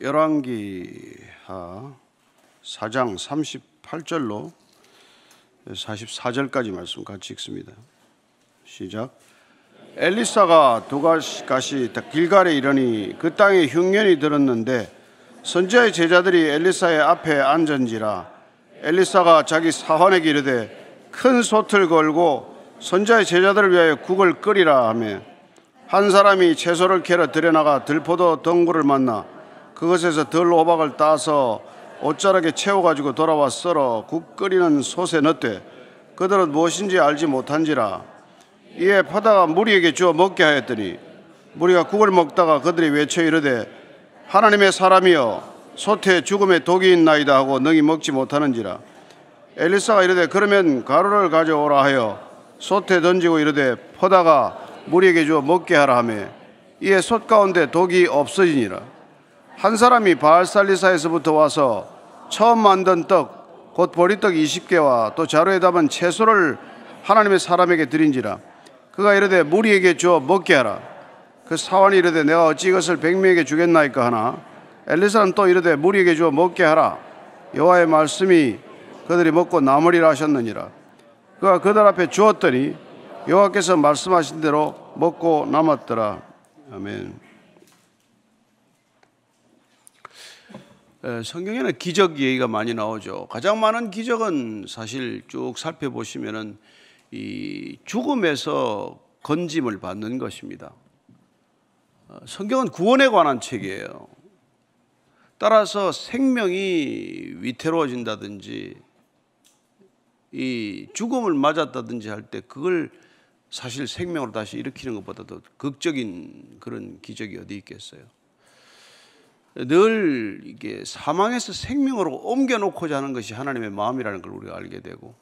열왕기하 4장 38절로 44절까지 말씀 같이 읽습니다. 시작. 엘리사가 두가시 길갈에 이르니 그 땅에 흉년이 들었는데 선지자의 제자들이 엘리사의 앞에 앉은지라. 엘리사가 자기 사환에게 이르되 큰 솥을 걸고 선지자의 제자들을 위하여 국을 끓이라 하며 한 사람이 채소를 캐러 들여나가 들포도 덩굴을 만나 그것에서 덜 호박을 따서 옷자락에 채워가지고 돌아와 썰어 국 끓이는 솥에 넣되 그들은 무엇인지 알지 못한지라. 이에 퍼다가 무리에게 주어 먹게 하였더니 무리가 국을 먹다가 그들이 외쳐 이르되 하나님의 사람이여 솥에 죽음의 독이 있나이다 하고 능히 먹지 못하는지라. 엘리사가 이르되 그러면 가루를 가져오라 하여 솥에 던지고 이르되 퍼다가 무리에게 주어 먹게 하라 하며 이에 솥 가운데 독이 없어지니라. 한 사람이 바알살리사에서부터 와서 처음 만든 떡 곧 보리떡 20개와 또 자루에 담은 채소를 하나님의 사람에게 드린지라. 그가 이르되 무리에게 주어 먹게 하라. 그 사환이 이르되 내가 어찌 이것을 100명에게 주겠나이까 하나 엘리사는 또 이르되 무리에게 주어 먹게 하라. 여호와의 말씀이 그들이 먹고 남으리라 하셨느니라. 그가 그들 앞에 주었더니 여호와께서 말씀하신 대로 먹고 남았더라. 아멘. 성경에는 기적 얘기가 많이 나오죠. 가장 많은 기적은 사실 쭉 살펴보시면은 이 죽음에서 건짐을 받는 것입니다. 성경은 구원에 관한 책이에요. 따라서 생명이 위태로워진다든지 이 죽음을 맞았다든지 할 때 그걸 사실 생명으로 다시 일으키는 것보다도 극적인 그런 기적이 어디 있겠어요. 늘 이게 사망에서 생명으로 옮겨놓고자 하는 것이 하나님의 마음이라는 걸 우리가 알게 되고,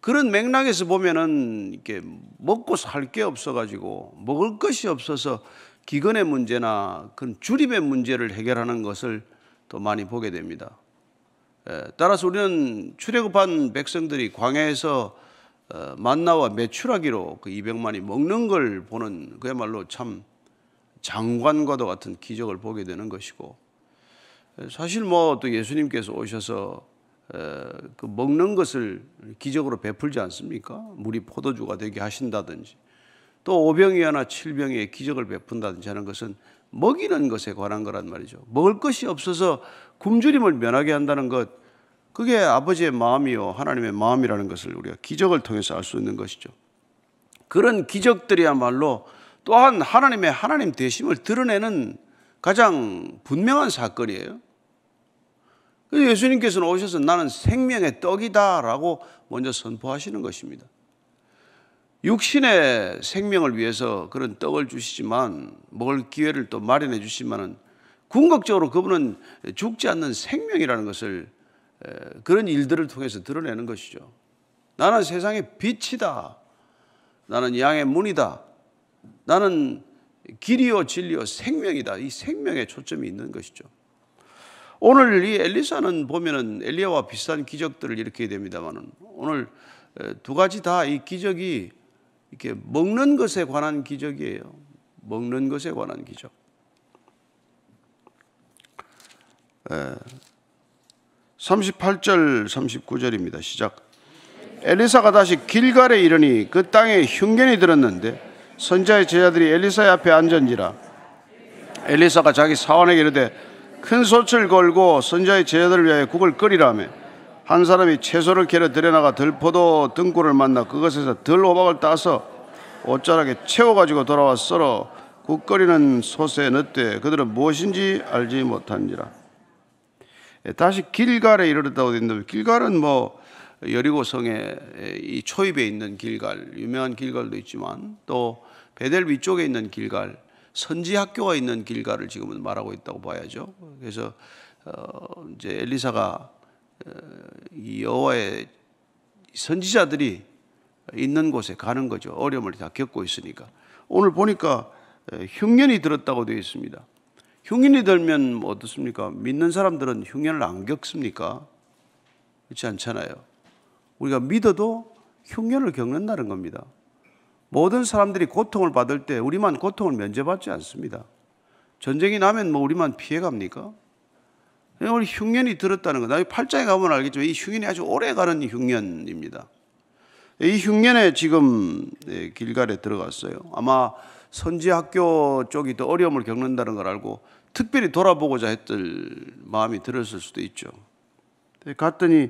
그런 맥락에서 보면은 이렇게 먹고 살 게 없어가지고 먹을 것이 없어서 기근의 문제나 그런 주립의 문제를 해결하는 것을 또 많이 보게 됩니다. 따라서 우리는 출애굽한 백성들이 광야에서 만나와 메추라기로 그 200만이 먹는 걸 보는 그야말로 참 장관과도 같은 기적을 보게 되는 것이고, 사실 뭐 또 예수님께서 오셔서 그 먹는 것을 기적으로 베풀지 않습니까? 물이 포도주가 되게 하신다든지 또 오병이어나 칠병이의 기적을 베푼다든지 하는 것은 먹이는 것에 관한 거란 말이죠. 먹을 것이 없어서 굶주림을 면하게 한다는 것, 그게 아버지의 마음이요 하나님의 마음이라는 것을 우리가 기적을 통해서 알 수 있는 것이죠. 그런 기적들이야말로 또한 하나님의 하나님 되심을 드러내는 가장 분명한 사건이에요. 그래서 예수님께서는 오셔서 나는 생명의 떡이다 라고 먼저 선포하시는 것입니다. 육신의 생명을 위해서 그런 떡을 주시지만, 먹을 기회를 또 마련해 주시지만 궁극적으로 그분은 죽지 않는 생명이라는 것을 그런 일들을 통해서 드러내는 것이죠. 나는 세상의 빛이다. 나는 양의 문이다. 나는 길이요 진리요 생명이다. 이 생명에 초점이 있는 것이죠. 오늘 이 엘리사는 보면은 엘리야와 비슷한 기적들을 일으키게 됩니다만은 오늘 두 가지 다 이 기적이 이렇게 먹는 것에 관한 기적이에요. 먹는 것에 관한 기적. 38절 39절입니다. 시작. 엘리사가 다시 길갈에 이르니 그 땅에 흉년이 들었는데 선지자의 제자들이 엘리사의 앞에 앉은지라. 엘리사가 자기 사환에게 이르되 큰 솥을 걸고 선지자의 제자들을 위하여 국을 끓이라 하며 한 사람이 채소를 캐러 들여나가 들포도 등굴을 만나 그것에서 덜 호박을 따서 옷자락에 채워가지고 돌아와 썰어 국 끓이는 솥에 넣되 그들은 무엇인지 알지 못한지라. 다시 길갈에 이르렀다고 되어 있는데, 길갈은 뭐 여리고성의 이 초입에 있는 길갈, 유명한 길갈도 있지만 또 베델 위쪽에 있는 길갈, 선지 학교가 있는 길갈을 지금은 말하고 있다고 봐야죠. 그래서 이제 엘리사가 이 여호와의 선지자들이 있는 곳에 가는 거죠. 어려움을 다 겪고 있으니까. 오늘 보니까 흉년이 들었다고 되어 있습니다. 흉년이 들면 뭐 어떻습니까? 믿는 사람들은 흉년을 안 겪습니까? 그렇지 않잖아요. 우리가 믿어도 흉년을 겪는다는 겁니다. 모든 사람들이 고통을 받을 때 우리만 고통을 면제받지 않습니다. 전쟁이 나면 뭐 우리만 피해갑니까? 우리 흉년이 들었다는 거. 나중에 8장에 가보면 알겠지만 이 흉년이 아주 오래 가는 흉년입니다. 이 흉년에 지금 길갈에 들어갔어요. 아마 선지학교 쪽이 더 어려움을 겪는다는 걸 알고 특별히 돌아보고자 했을 마음이 들었을 수도 있죠. 갔더니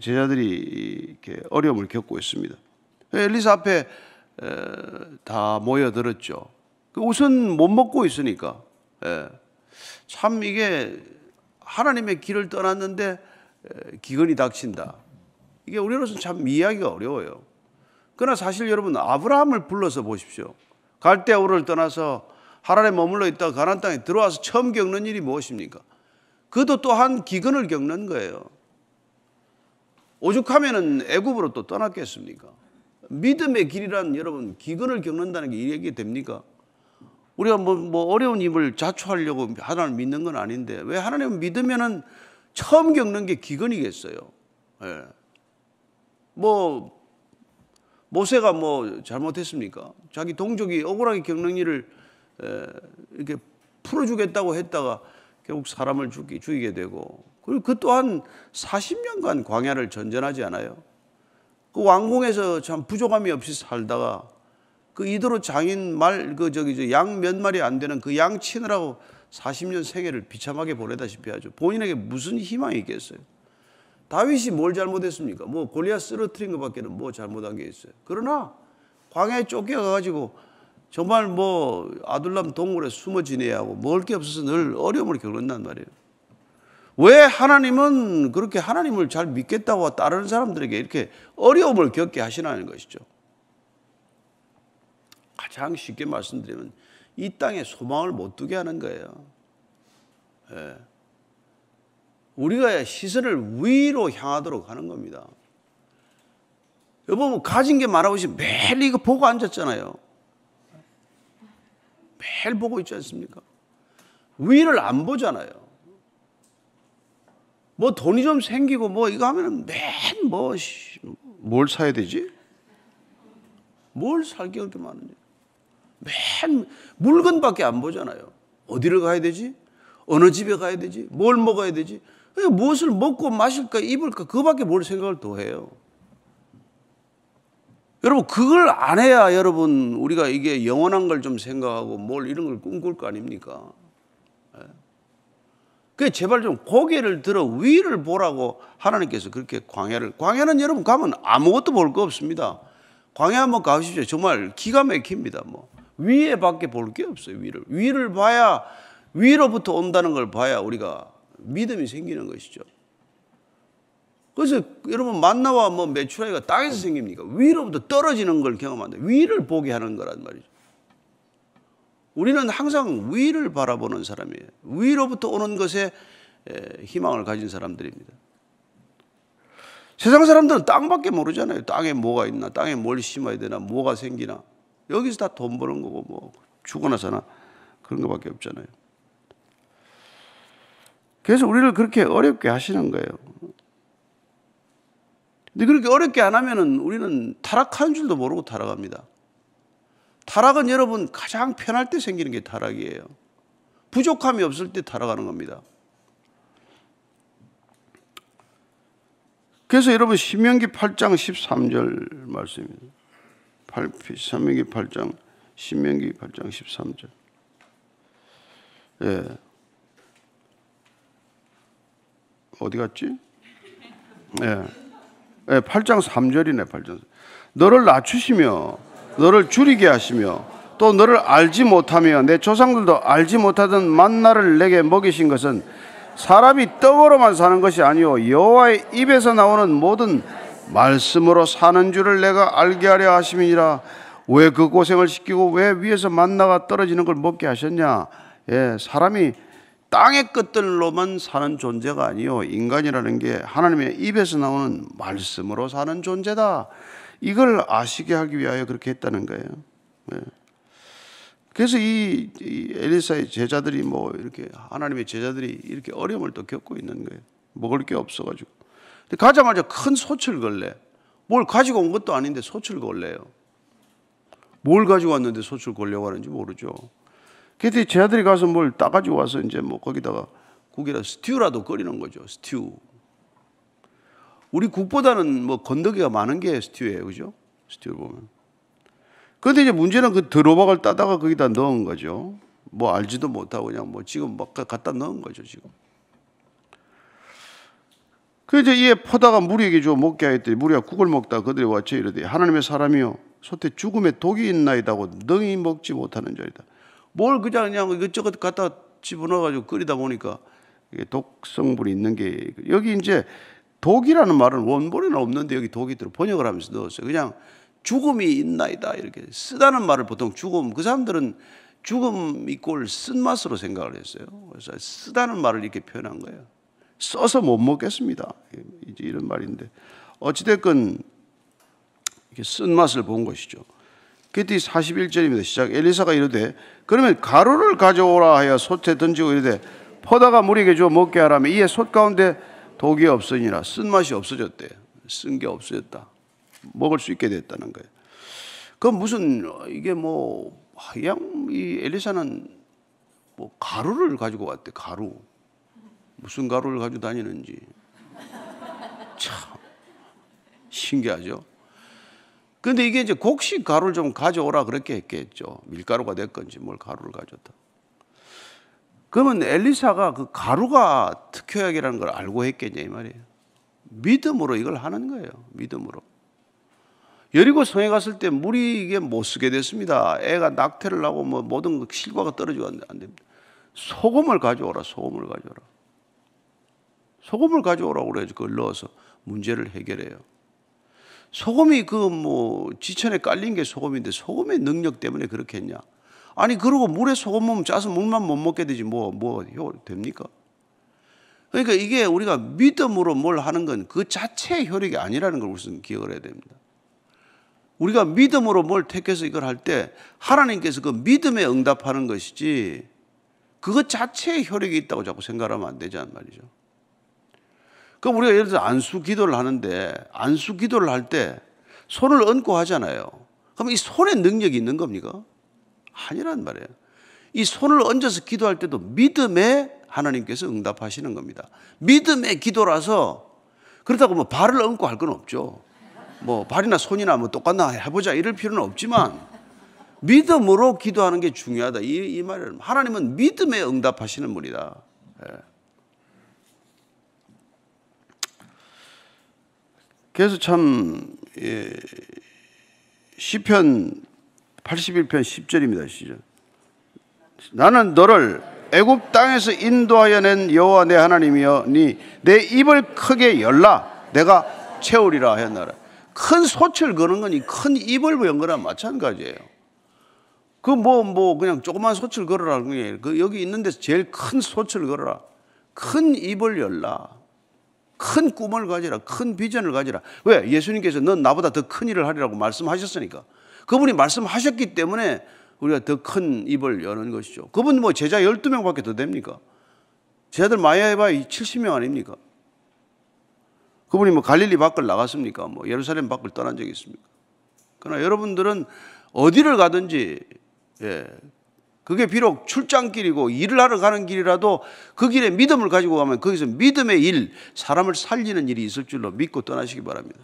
제자들이 이렇게 어려움을 겪고 있습니다. 엘리사 앞에 다 모여들었죠. 우선 못 먹고 있으니까. 참 이게 하나님의 길을 떠났는데 기근이 닥친다. 이게 우리로서는 참 이해하기가 어려워요. 그러나 사실 여러분 아브라함을 불러서 보십시오. 갈대아 우르를 떠나서 하란에 머물러 있다가 가나안 땅에 들어와서 처음 겪는 일이 무엇입니까? 그도 또한 기근을 겪는 거예요. 오죽하면은 애굽으로 또 떠났겠습니까? 믿음의 길이란 여러분 기근을 겪는다는 게 이게 됩니까? 우리가 뭐 어려운 힘을 자초하려고 하나님을 믿는 건 아닌데 왜 하나님을 믿으면은 처음 겪는 게 기근이겠어요? 예. 뭐 모세가 뭐 잘못했습니까? 자기 동족이 억울하게 겪는 일을 이렇게 풀어주겠다고 했다가 결국 사람을 죽이게 되고 그리고 그 또한 40년간 광야를 전전하지 않아요? 그 왕궁에서 참 부족함이 없이 살다가 그 이도로 장인 양 몇 마리 안 되는 그 양 치느라고 40년 생애를 비참하게 보내다시피 하죠. 본인에게 무슨 희망이 있겠어요? 다윗이 뭘 잘못했습니까? 뭐 골리앗 쓰러뜨린 것밖에는 뭐 잘못한 게 있어요. 그러나 광야에 쫓겨가가지고 정말 뭐 아둘람 동굴에 숨어 지내야 하고 먹을 게 없어서 늘 어려움을 겪는단 말이에요. 왜 하나님은 그렇게 하나님을 잘 믿겠다고 따르는 사람들에게 이렇게 어려움을 겪게 하시나는 것이죠. 가장 쉽게 말씀드리면 이 땅에 소망을 못 두게 하는 거예요. 예. 우리가 시선을 위로 향하도록 하는 겁니다. 여러분 가진 게 많아 보시면 매일 이거 보고 앉았잖아요. 매일 보고 있지 않습니까? 위를 안 보잖아요. 뭐 돈이 좀 생기고 뭐 이거 하면은 매일 뭘 사야 되지? 뭘 살 게 그렇게 많은지. 매일 물건밖에 안 보잖아요. 어디를 가야 되지? 어느 집에 가야 되지? 뭘 먹어야 되지? 무엇을 먹고 마실까 입을까 그거밖에 뭘 생각을 더 해요. 여러분 그걸 안 해야 여러분 우리가 이게 영원한 걸 좀 생각하고 뭘 이런 걸 꿈꿀 거 아닙니까? 그 제발 좀 고개를 들어 위를 보라고 하나님께서 그렇게 광야는 여러분 가면 아무것도 볼 거 없습니다. 광야 한번 가보십시오. 정말 기가 막힙니다. 뭐 위에밖에 볼 게 없어요. 위를 봐야 위로부터 온다는 걸 봐야 우리가 믿음이 생기는 것이죠. 그래서 여러분 만나와 뭐 메추라기가 땅에서 생깁니까? 위로부터 떨어지는 걸 경험한다. 위를 보게 하는 거란 말이죠. 우리는 항상 위를 바라보는 사람이에요. 위로부터 오는 것에 희망을 가진 사람들입니다. 세상 사람들은 땅밖에 모르잖아요. 땅에 뭐가 있나, 땅에 뭘 심어야 되나, 뭐가 생기나. 여기서 다 돈 버는 거고 뭐 죽어나 사나 그런 것밖에 없잖아요. 그래서 우리를 그렇게 어렵게 하시는 거예요. 근데 그렇게 어렵게 안 하면은 우리는 타락한 줄도 모르고 타락합니다. 타락은 여러분 가장 편할 때 생기는 게 타락이에요. 부족함이 없을 때 타락하는 겁니다. 그래서 여러분 신명기 8장 13절 말씀입니다. 신명기 8장 13절. 예. 어디 갔지? 예. 예, 8장 3절이네. 8장. 너를 낮추시며 너를 줄이게 하시며 또 너를 알지 못하며 내 조상들도 알지 못하던 만나를 내게 먹이신 것은 사람이 떡으로만 사는 것이 아니요 여호와의 입에서 나오는 모든 말씀으로 사는 줄을 내가 알게 하려 하심이니라. 왜 그 고생을 시키고 왜 위에서 만나가 떨어지는 걸 먹게 하셨냐? 예, 사람이 땅의 것들로만 사는 존재가 아니요 인간이라는 게 하나님의 입에서 나오는 말씀으로 사는 존재다. 이걸 아시게 하기 위하여 그렇게 했다는 거예요. 네. 그래서 이 엘리사의 제자들이 뭐 이렇게 하나님의 제자들이 이렇게 어려움을 또 겪고 있는 거예요. 먹을 게 없어가지고. 근데 가자마자 큰 솥을 걸래. 뭘 가지고 온 것도 아닌데 솥을 걸래요. 뭘 가지고 왔는데 솥을 걸려고 하는지 모르죠. 그때 제자들이 가서 뭘 따가지고 와서 이제 뭐 거기다가 국이라 스튜라도 끓이는 거죠. 스튜. 우리 국보다는 뭐 건더기가 많은 게 스튜예요, 그죠? 스튜를 보면. 그런데 이제 문제는 그 드로박을 따다가 거기다 넣은 거죠. 뭐 알지도 못하고 그냥 뭐 지금 막 갖다 넣은 거죠, 지금. 그 이제 이에 퍼다가 무리에게 줘 먹게 하였더니 무리가 국을 먹다 그들이 와쳐 이르되 하나님의 사람이요 소태 죽음에 독이 있나이다고 능히 먹지 못하는 자리다. 뭘 그냥 이것저것 갖다 집어넣어가지고 끓이다 보니까 이게 독성분이 있는 게 여기 이제 독이라는 말은 원본에는 없는데 여기 독이 들어 번역을 하면서 넣었어요. 그냥 죽음이 있나이다 이렇게 쓰다는 말을 보통 죽음 그 사람들은 죽음 이꼴 쓴맛으로 생각을 했어요. 그래서 쓰다는 말을 이렇게 표현한 거예요. 써서 못 먹겠습니다. 이제 이런 말인데 어찌됐건 이렇게 쓴맛을 본 것이죠. 그때 41절입니다. 시작. 엘리사가 이르되 그러면 가루를 가져오라 하여 솥에 던지고 이르되 퍼다가 무리에게 줘 먹게 하라며 이에 솥 가운데 독이 없으니라. 쓴맛이 없어졌대. 쓴 게 없어졌다. 먹을 수 있게 됐다는 거예요. 그럼 무슨 이게 뭐 그냥 이 엘리사는 뭐 가루를 가지고 왔대. 가루. 무슨 가루를 가지고 다니는지 참 신기하죠. 그런데 이게 이제 곡식 가루를 좀 가져오라 그렇게 했겠죠. 밀가루가 됐건지 뭘 가루를 가져왔다. 그러면 엘리사가 그 가루가 특효약이라는 걸 알고 했겠냐 이 말이에요. 믿음으로 이걸 하는 거예요. 믿음으로. 여리고 성에 갔을 때 물이 이게 못 쓰게 됐습니다. 애가 낙태를 하고 뭐 모든 실과가 떨어지고 안 됩니다. 소금을 가져오라. 소금을 가져오라. 소금을 가져오라고 그래야지 그걸 넣어서 문제를 해결해요. 소금이 그 뭐 지천에 깔린 게 소금인데 소금의 능력 때문에 그렇게 했냐? 아니 그러고 물에 소금 넣으면 짜서 물만 못 먹게 되지 뭐 됩니까? 그러니까 이게 우리가 믿음으로 뭘 하는 건 그 자체의 효력이 아니라는 걸 우선 기억을 해야 됩니다. 우리가 믿음으로 뭘 택해서 이걸 할 때 하나님께서 그 믿음에 응답하는 것이지 그것 자체의 효력이 있다고 자꾸 생각하면 안 되지 않는 말이죠. 그럼 우리가 예를 들어서 안수 기도를 하는데 안수 기도를 할 때 손을 얹고 하잖아요. 그럼 이 손에 능력이 있는 겁니까? 아니란 말이에요. 이 손을 얹어서 기도할 때도 믿음에 하나님께서 응답하시는 겁니다. 믿음의 기도라서 그렇다고 뭐 발을 얹고 할 건 없죠. 뭐 발이나 손이나 뭐 똑같나 해보자 이럴 필요는 없지만 믿음으로 기도하는 게 중요하다. 이 말을 하나님은 믿음에 응답하시는 분이다. 예. 그래서 참 시편 81편 10절입니다. 시절. 나는 너를 애굽 땅에서 인도하여 낸 여호와 내 하나님이여 내 입을 크게 열라 내가 채우리라 하였나라. 큰 솥을 거는 거니 큰 입을 연 거랑 마찬가지예요. 그 뭐 그냥 조그만 솥을 걸어라. 그 여기 있는 데서 제일 큰 솥을 걸어라. 큰 입을 열라. 큰 꿈을 가지라. 큰 비전을 가지라. 왜? 예수님께서 넌 나보다 더 큰 일을 하리라고 말씀하셨으니까. 그분이 말씀하셨기 때문에 우리가 더 큰 입을 여는 것이죠. 그분 뭐 제자 12명밖에 더 됩니까? 제자들 많이 해봐야 70명 아닙니까? 그분이 뭐 갈릴리 밖을 나갔습니까? 뭐 예루살렘 밖을 떠난 적이 있습니까? 그러나 여러분들은 어디를 가든지 그게 비록 출장길이고 일을 하러 가는 길이라도 그 길에 믿음을 가지고 가면 거기서 믿음의 일, 사람을 살리는 일이 있을 줄로 믿고 떠나시기 바랍니다.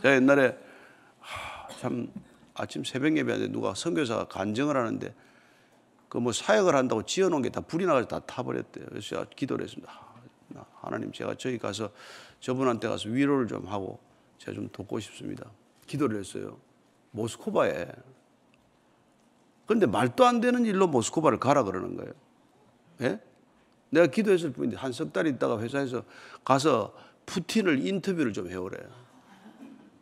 제가 옛날에 참 아침 새벽 예배하는데 누가 선교사가 간증을 하는데 그 뭐 사역을 한다고 지어놓은 게 다 불이 나가서 다 타버렸대요. 그래서 제가 기도를 했습니다. 하나님 제가 저기 가서 저분한테 가서 위로를 좀 하고 제가 좀 돕고 싶습니다. 기도를 했어요. 모스크바에. 그런데 말도 안 되는 일로 모스크바를 가라 그러는 거예요. 예? 내가 기도했을 뿐인데 한 석 달 있다가 회사에서 가서 푸틴을 인터뷰를 좀 해오래요.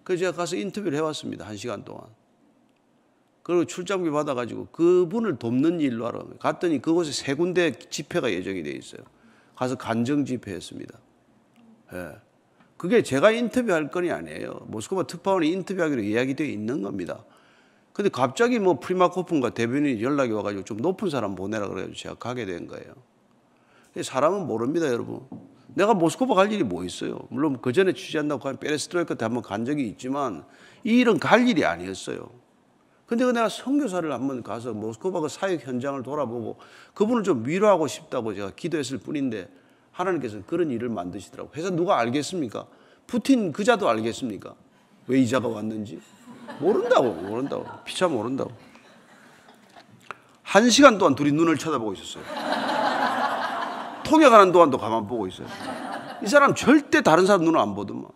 그래서 제가 가서 인터뷰를 해왔습니다. 1시간 동안. 그리고 출장비 받아가지고 그분을 돕는 일로 하러 갔더니 그곳에 3군데 집회가 예정이 돼 있어요. 가서 간증 집회했습니다. 예. 그게 제가 인터뷰할 건이 아니에요. 모스크바 특파원이 인터뷰하기로 예약이 되어 있는 겁니다. 근데 갑자기 뭐 프리마코프인가 대변인이 연락이 와가지고 좀 높은 사람 보내라 그래가지고 제가 가게 된 거예요. 사람은 모릅니다, 여러분. 내가 모스크바 갈 일이 뭐 있어요. 물론 그 전에 취재한다고 하면 페레스트로이카 때 한번 간 적이 있지만 이 일은 갈 일이 아니었어요. 근데 내가 선교사를 한번 가서 모스크바 그 사역 현장을 돌아보고 그분을 좀 위로하고 싶다고 제가 기도했을 뿐인데 하나님께서는 그런 일을 만드시더라고요. 회사 누가 알겠습니까? 푸틴 그자도 알겠습니까? 왜 이자가 왔는지? 모른다고. 피차 모른다고. 1시간 동안 둘이 눈을 쳐다보고 있었어요. 통역하는 동안도 가만 보고 있어요. 이 사람 절대 다른 사람 눈을 안 보더만.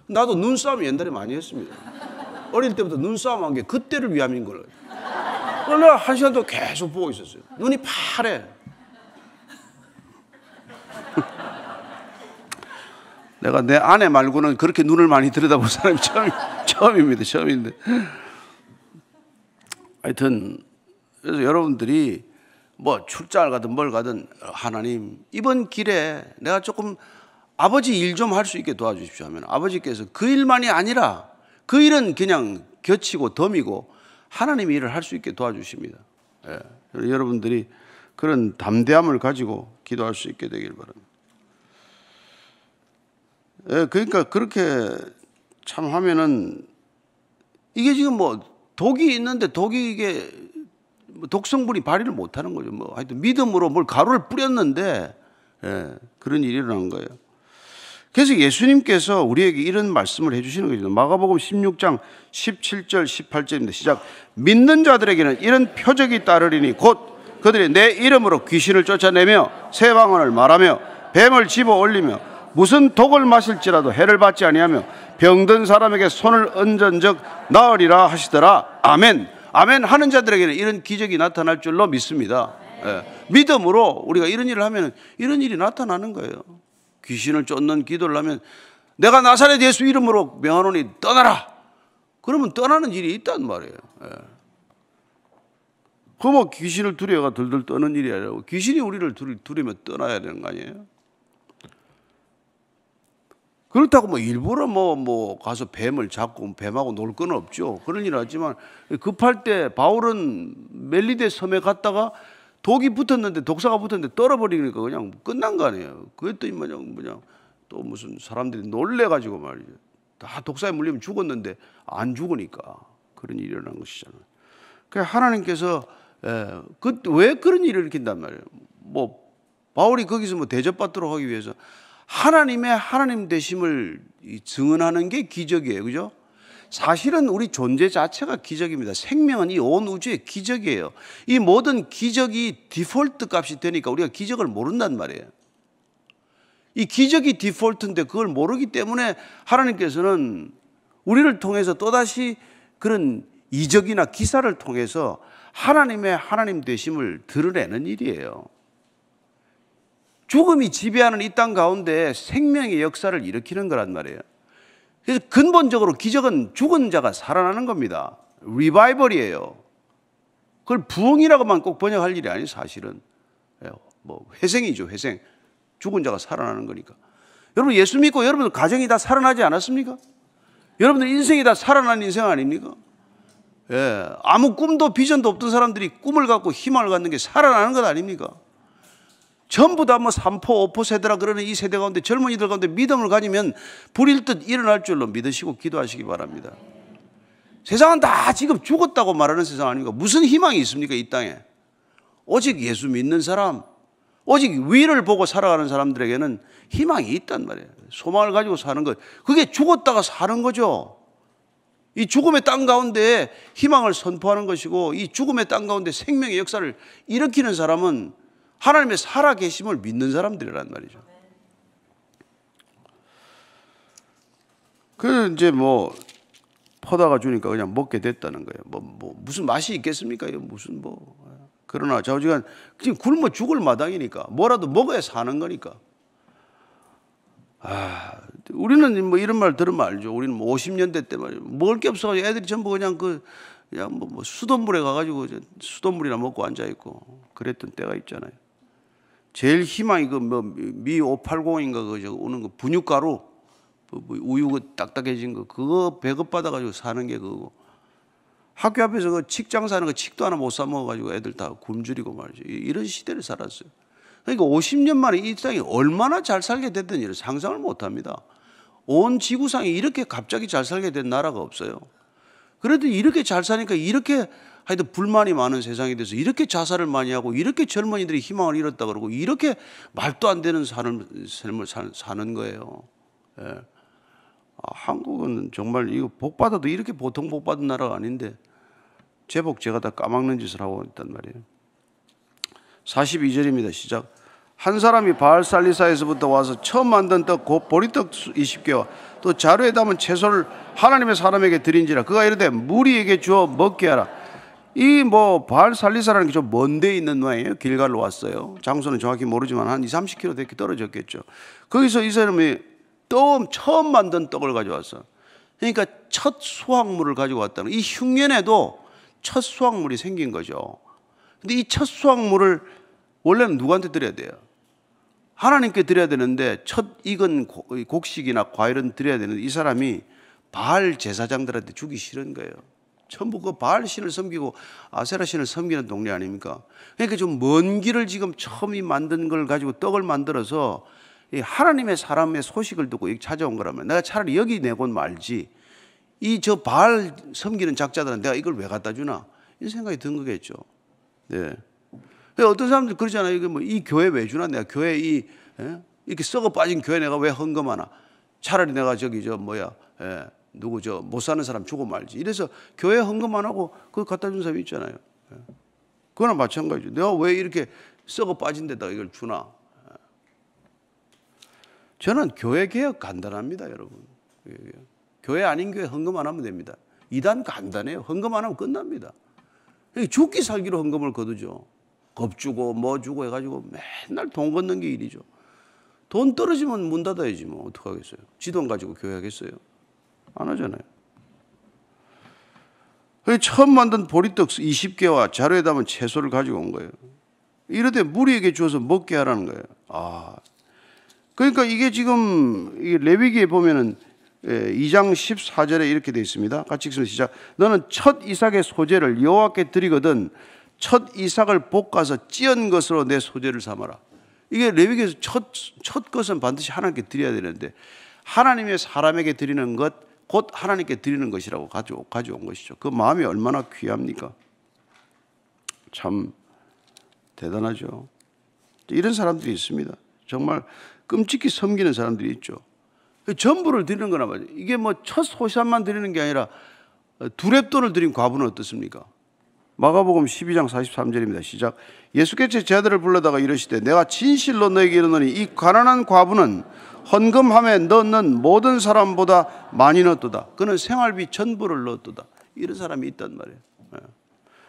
나도 눈싸움 옛날에 많이 했습니다. 어릴 때부터 눈싸움 한 게 그때를 위함인 걸. 그러나 1시간 동안 계속 보고 있었어요. 눈이 파래. 내가 내 아내 말고는 그렇게 눈을 많이 들여다본 사람이 처음인데. 하여튼, 그래서 여러분들이 뭐 출장을 가든 뭘 가든 하나님, 이번 길에 내가 조금 아버지 일 좀 할 수 있게 도와주십시오 하면 아버지께서 그 일만이 아니라 그 일은 그냥 겹치고 덤이고 하나님의 일을 할 수 있게 도와주십니다. 예. 여러분들이 그런 담대함을 가지고 기도할 수 있게 되길 바랍니다. 예, 그러니까 그렇게 참 하면은 이게 지금 뭐 독이 있는데 독이 이게 독성분이 발휘를 못하는 거죠. 뭐 하여튼 믿음으로 뭘 가루를 뿌렸는데 그런 일이 일어난 거예요. 그래서 예수님께서 우리에게 이런 말씀을 해주시는 거죠. 마가복음 16장 17절 18절입니다. 시작. 믿는 자들에게는 이런 표적이 따르리니 곧 그들이 내 이름으로 귀신을 쫓아내며 새 방언을 말하며 뱀을 집어 올리며 무슨 독을 마실지라도 해를 받지 아니하며 병든 사람에게 손을 얹은즉 나으리라 하시더라. 아멘. 아멘 하는 자들에게는 이런 기적이 나타날 줄로 믿습니다. 믿음으로 우리가 이런 일을 하면 이런 일이 나타나는 거예요. 귀신을 쫓는 기도를 하면 내가 나사렛 예수 이름으로 명하노니 떠나라. 그러면 떠나는 일이 있단 말이에요. 그 뭐 귀신을 두려워가 들들 떠는 일이 아니라 귀신이 우리를 두려면 떠나야 되는 거 아니에요? 그렇다고 뭐 일부러 뭐 가서 뱀을 잡고 뱀하고 놀 건 없죠. 그런 일은 하지만 급할 때 바울은 멜리데 섬에 갔다가 독이 붙었는데 독사가 붙었는데 떨어버리니까 그냥 끝난 거 아니에요. 그랬더니 뭐냐 또 무슨 사람들이 놀래가지고 말이죠. 다 독사에 물리면 죽었는데 안 죽으니까 그런 일이 일어난 것이잖아요. 그러니까 하나님께서 왜 그런 일을 일으킨단 말이에요. 뭐 바울이 거기서 뭐 대접받도록 하기 위해서 하나님의 하나님 되심을 증언하는 게 기적이에요. 그죠? 사실은 우리 존재 자체가 기적입니다. 생명은 이 온 우주의 기적이에요. 이 모든 기적이 디폴트 값이 되니까 우리가 기적을 모른단 말이에요. 이 기적이 디폴트인데 그걸 모르기 때문에 하나님께서는 우리를 통해서 또다시 그런 이적이나 기사를 통해서 하나님의 하나님 되심을 드러내는 일이에요. 죽음이 지배하는 이 땅 가운데 생명의 역사를 일으키는 거란 말이에요. 그래서 근본적으로 기적은 죽은 자가 살아나는 겁니다. 리바이벌이에요. 그걸 부흥이라고만 꼭 번역할 일이 아니에요. 사실은 뭐 회생이죠. 회생. 죽은 자가 살아나는 거니까. 여러분 예수 믿고 여러분들 가정이 다 살아나지 않았습니까? 여러분들 인생이 다 살아난 인생 아닙니까? 아무 꿈도 비전도 없던 사람들이 꿈을 갖고 희망을 갖는 게 살아나는 것 아닙니까? 전부 다 뭐 3포, 5포 세대라 그러는 이 세대 가운데 젊은이들 가운데 믿음을 가지면 불일듯 일어날 줄로 믿으시고 기도하시기 바랍니다. 세상은 다 지금 죽었다고 말하는 세상 아닙니까? 무슨 희망이 있습니까? 이 땅에. 오직 예수 믿는 사람, 오직 위를 보고 살아가는 사람들에게는 희망이 있단 말이에요. 소망을 가지고 사는 것. 그게 죽었다가 사는 거죠. 이 죽음의 땅 가운데 희망을 선포하는 것이고 이 죽음의 땅 가운데 생명의 역사를 일으키는 사람은 하나님의 살아계심을 믿는 사람들이란 말이죠. 그래서 이제 뭐 퍼다가 주니까 그냥 먹게 됐다는 거예요. 뭐 무슨 맛이 있겠습니까? 무슨 뭐 그러나 좌우지간 지금 굶어 죽을 마당이니까 뭐라도 먹어야 사는 거니까. 우리는 뭐 이런 말 들으면 알죠. 우리는 뭐 50년대 때 말이죠. 먹을 게 없어가지고 애들이 전부 그냥 뭐 수돗물에 가가지고 수돗물이나 먹고 앉아 있고 그랬던 때가 있잖아요. 제일 희망이 미 580인가 그저 오는 거 분유가루 우유 그 딱딱해진 거 그거 배급 받아가지고 사는 게 그거고 학교 앞에서 그 칡장 사는 거 칡도 하나 못 사 먹어가지고 애들 다 굶주리고 말이죠. 이런 시대를 살았어요. 그러니까 50년 만에 이 땅이 얼마나 잘 살게 됐든지 상상을 못합니다. 온 지구상에 이렇게 갑자기 잘 살게 된 나라가 없어요. 그래도 이렇게 잘 사니까 이렇게 하여튼 불만이 많은 세상이 돼서 이렇게 자살을 많이 하고 이렇게 젊은이들이 희망을 잃었다 그러고 이렇게 말도 안 되는 삶을 사는 거예요. 예. 한국은 정말 이거 복 받아도 이렇게 보통 복 받은 나라가 아닌데 제복 제가 다 까막는 짓을 하고 있단 말이에요. 42절입니다. 시작. 한 사람이 바알살리사에서부터 와서 처음 만든 떡 곧 보리떡 20개와 또 자루에 담은 채소를 하나님의 사람에게 드린지라 그가 이르되 무리에게 주어 먹게 하라. 이 바알살리사라는 게 좀 먼 데 있는 모양이에요. 길갈로 왔어요. 장소는 정확히 모르지만 한 20-30km 되게 떨어졌겠죠. 거기서 이 사람이 처음 만든 떡을 가져왔어. 그러니까 첫 수확물을 가지고 왔다는, 이 흉년에도 첫 수확물이 생긴 거죠. 근데 이 첫 수확물을 원래는 누구한테 드려야 돼요? 하나님께 드려야 되는데 첫 익은 곡식이나 과일은 드려야 되는데 이 사람이 바알 제사장들한테 주기 싫은 거예요. 전부 그 바알 신을 섬기고 아세라 신을 섬기는 동네 아닙니까? 그러니까 좀 먼 길을 지금 처음 만든 걸 가지고 떡을 만들어서 하나님의 사람의 소식을 듣고 여기 찾아온 거라면 내가 차라리 여기 내곤 말지 이 저 바알 섬기는 작자들은 내가 이걸 왜 갖다 주나 이 생각이 든 거겠죠. 네. 어떤 사람들 그러잖아요. 이게 이 교회 왜 주나? 내가 교회 이렇게 썩어 빠진 교회 내가 왜 헌금하나? 차라리 내가 누구 못 사는 사람 주고 말지. 이래서 교회 헌금 안 하고 그거 갖다 준 사람이 있잖아요. 그거나 마찬가지죠. 내가 왜 이렇게 썩어 빠진 데다가 이걸 주나? 저는 교회 개혁 간단합니다, 여러분. 교회 아닌 교회 헌금 안 하면 됩니다. 이단 간단해요. 헌금 안 하면 끝납니다. 죽기 살기로 헌금을 거두죠. 겁 주고 뭐 주고 해가지고 맨날 돈 걷는 게 일이죠. 돈 떨어지면 문 닫아야지 뭐 어떡하겠어요. 지 돈 가지고 교회 하겠어요? 안 하잖아요. 처음 만든 보리떡 20개와 자루에 담은 채소를 가지고 온 거예요. 이러되 무리에게 주어서 먹게 하라는 거예요. 그러니까 이게 지금 레위기에 보면은 2장 14절에 이렇게 되어 있습니다. 같이 읽습니다. 시작. 너는 첫 이삭의 소재를 여호와께 드리거든 첫 이삭을 볶아서 찌은 것으로 내 소재를 삼아라. 이게 레위기에서 첫 것은 반드시 하나님께 드려야 되는데 하나님의 사람에게 드리는 것 곧 하나님께 드리는 것이라고 가져온 것이죠. 그 마음이 얼마나 귀합니까? 참 대단하죠. 이런 사람들이 있습니다. 정말 끔찍히 섬기는 사람들이 있죠. 전부를 드리는 거나 말이에요. 이게 첫 소산만 드리는 게 아니라 두렙돈을 드린 과부는 어떻습니까? 마가복음 12장 43절입니다. 시작. 예수께서 제 아들을 불러다가 이르시되 내가 진실로 너에게 이르노니 이 가난한 과부는 헌금함에 넣는 모든 사람보다 많이 넣었도다. 그는 생활비 전부를 넣었도다. 이런 사람이 있단 말이에요.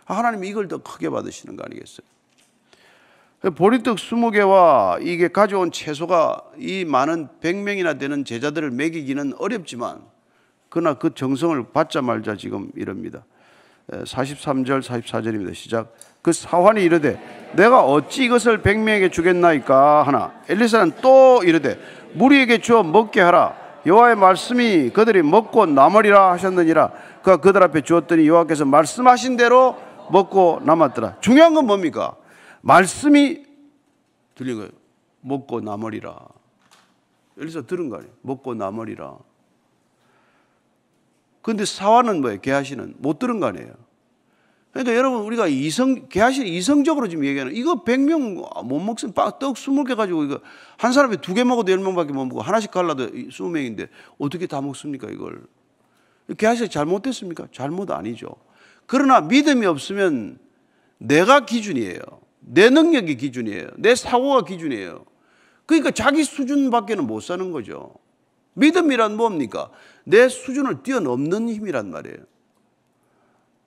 하나님이 이걸 더 크게 받으시는 거 아니겠어요? 보리떡 20개와 이게 가져온 채소가 이 많은 100명이나 되는 제자들을 먹이기는 어렵지만 그러나 그 정성을 받자 말자 지금 이럽니다. 43절 44절입니다. 시작. 그 사환이 이르되 내가 어찌 이것을 100명에게 주겠나이까 하나 엘리사는 또 이르되 무리에게 주어 먹게 하라. 여호와의 말씀이 그들이 먹고 남으리라 하셨느니라. 그가 그들 앞에 주었더니 여호와께서 말씀하신 대로 먹고 남았더라. 중요한 건 뭡니까? 말씀이 들린 거예요. 먹고 남으리라. 엘리사 들은 거 아니에요. 먹고 남으리라. 그런데 사환은 뭐예요? 게하시는 못 들은 거 아니에요. 그러니까 여러분 우리가 게하시는 이성적으로 지금 얘기하는 이거 100명 못 먹으면 떡 20개 가지고 이거 한 사람이 2개 먹어도 10명밖에 못 먹고 하나씩 갈라도 20명인데 어떻게 다 먹습니까 이걸? 게하시가 잘못됐습니까? 잘못 아니죠. 그러나 믿음이 없으면 내가 기준이에요. 내 능력이 기준이에요. 내 사고가 기준이에요. 그러니까 자기 수준밖에는 못 사는 거죠. 믿음이란 뭡니까? 내 수준을 뛰어넘는 힘이란 말이에요.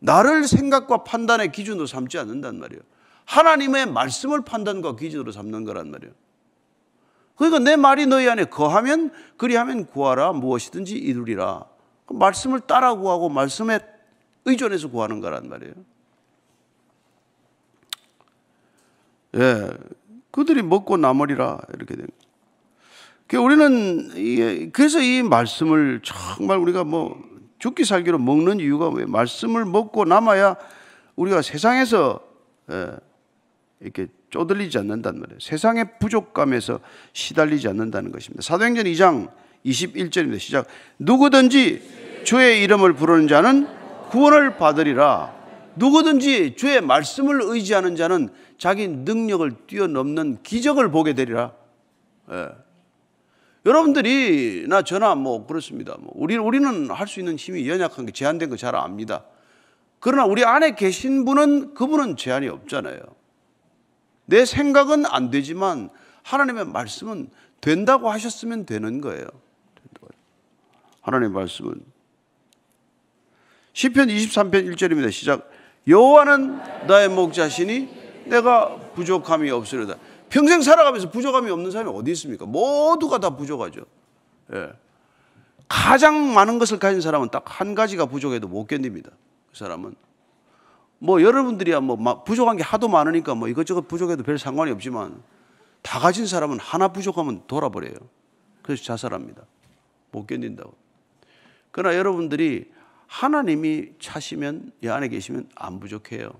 나를 생각과 판단의 기준으로 삼지 않는단 말이에요. 하나님의 말씀을 판단과 기준으로 삼는 거란 말이에요. 그러니까 내 말이 너희 안에 거하면 그리하면 구하라 무엇이든지 이루리라. 그 말씀을 따라 구하고 말씀에 의존해서 구하는 거란 말이에요. 예, 그들이 먹고 남으리라 이렇게 된 거예요. 우리는 그래서 이 말씀을 정말 우리가 죽기 살기로 먹는 이유가 왜 말씀을 먹고 남아야 우리가 세상에서 이렇게 쪼들리지 않는다는 말이에요. 세상의 부족감에서 시달리지 않는다는 것입니다. 사도행전 2장 21절입니다. 시작. 누구든지 주의 이름을 부르는 자는 구원을 받으리라. 누구든지 주의 말씀을 의지하는 자는 자기 능력을 뛰어넘는 기적을 보게 되리라. 예. 여러분들이나 저나 뭐 그렇습니다. 우리는 할 수 있는 힘이 연약한 게 제한된 거 잘 압니다. 그러나 우리 안에 계신 분은 그분은 제한이 없잖아요. 내 생각은 안 되지만 하나님의 말씀은 된다고 하셨으면 되는 거예요. 하나님의 말씀은 시편 23편 1절입니다. 시작. 여호와는 나의 목자시니 내가 부족함이 없으리로다. 평생 살아가면서 부족함이 없는 사람이 어디 있습니까? 모두가 다 부족하죠. 예. 가장 많은 것을 가진 사람은 딱 한 가지가 부족해도 못 견딥니다. 그 사람은 뭐 여러분들이야 뭐 부족한 게 하도 많으니까 뭐 이것저것 부족해도 별 상관이 없지만 다 가진 사람은 하나 부족하면 돌아버려요. 그래서 자살합니다. 못 견딘다고. 그러나 여러분들이 하나님이 차시면, 이 안에 계시면 안 부족해요.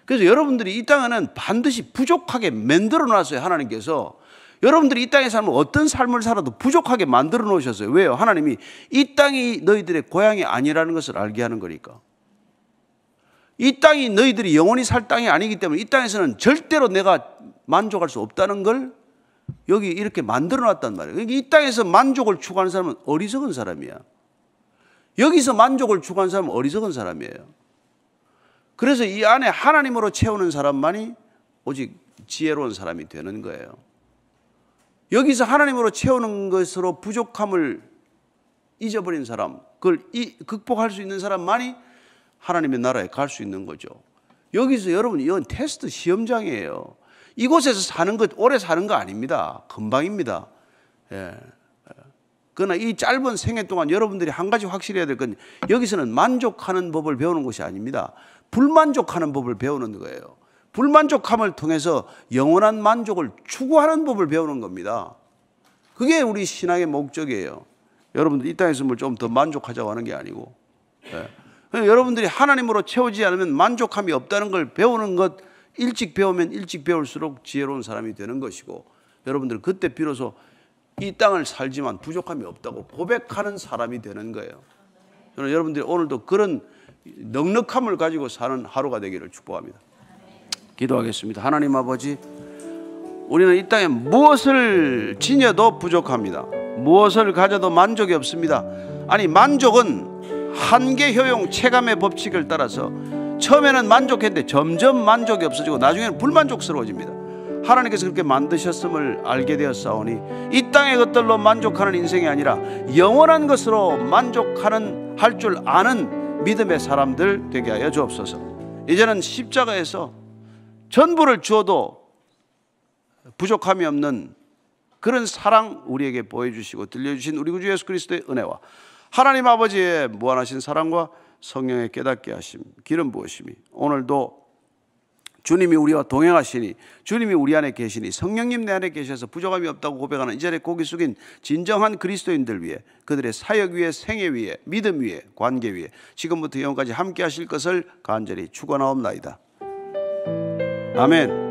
그래서 여러분들이 이 땅에는 반드시 부족하게 만들어 놨어요. 하나님께서 여러분들이 이 땅에 살면 어떤 삶을 살아도 부족하게 만들어 놓으셨어요. 왜요? 하나님이 이 땅이 너희들의 고향이 아니라는 것을 알게 하는 거니까. 이 땅이 너희들이 영원히 살 땅이 아니기 때문에 이 땅에서는 절대로 내가 만족할 수 없다는 걸 여기 이렇게 만들어 놨단 말이에요. 이 땅에서 만족을 추구하는 사람은 어리석은 사람이야. 여기서 만족을 추구하는 사람은 어리석은 사람이에요. 그래서 이 안에 하나님으로 채우는 사람만이 오직 지혜로운 사람이 되는 거예요. 여기서 하나님으로 채우는 것으로 부족함을 잊어버린 사람, 그걸 극복할 수 있는 사람만이 하나님의 나라에 갈 수 있는 거죠. 여기서 여러분, 이건 테스트 시험장이에요. 이곳에서 사는 것, 오래 사는 거 아닙니다. 금방입니다. 예. 그러나 이 짧은 생애 동안 여러분들이 한 가지 확실해야 될 건 여기서는 만족하는 법을 배우는 것이 아닙니다. 불만족하는 법을 배우는 거예요. 불만족함을 통해서 영원한 만족을 추구하는 법을 배우는 겁니다. 그게 우리 신앙의 목적이에요. 여러분들 이 땅에서 뭘 좀 더 만족하자고 하는 게 아니고. 예. 여러분들이 하나님으로 채우지 않으면 만족함이 없다는 걸 배우는 것, 일찍 배우면 일찍 배울수록 지혜로운 사람이 되는 것이고, 여러분들 그때 비로소 이 땅을 살지만 부족함이 없다고 고백하는 사람이 되는 거예요. 저는 여러분들이 오늘도 그런 넉넉함을 가지고 사는 하루가 되기를 축복합니다. 기도하겠습니다. 하나님 아버지, 우리는 이 땅에 무엇을 지녀도 부족합니다. 무엇을 가져도 만족이 없습니다. 아니, 만족은 한계 효용 체감의 법칙을 따라서 처음에는 만족했는데 점점 만족이 없어지고 나중에는 불만족스러워집니다. 하나님께서 그렇게 만드셨음을 알게 되었사오니 이 땅의 것들로 만족하는 인생이 아니라 영원한 것으로 만족하는 할 줄 아는 믿음의 사람들 되게 하여 주옵소서. 이제는 십자가에서 전부를 주어도 부족함이 없는 그런 사랑 우리에게 보여주시고 들려주신 우리 구주 예수 그리스도의 은혜와 하나님 아버지의 무한하신 사랑과 성령의 깨닫게 하심, 기름 부으심이 오늘도 주님이 우리와 동행하시니, 주님이 우리 안에 계시니, 성령님 내 안에 계셔서 부족함이 없다고 고백하는 이 자리에 고개 숙인 진정한 그리스도인들 위해, 그들의 사역 위에, 생애 위에, 믿음 위에, 관계 위에 지금부터 영원까지 함께 하실 것을 간절히 축원하옵나이다. 아멘.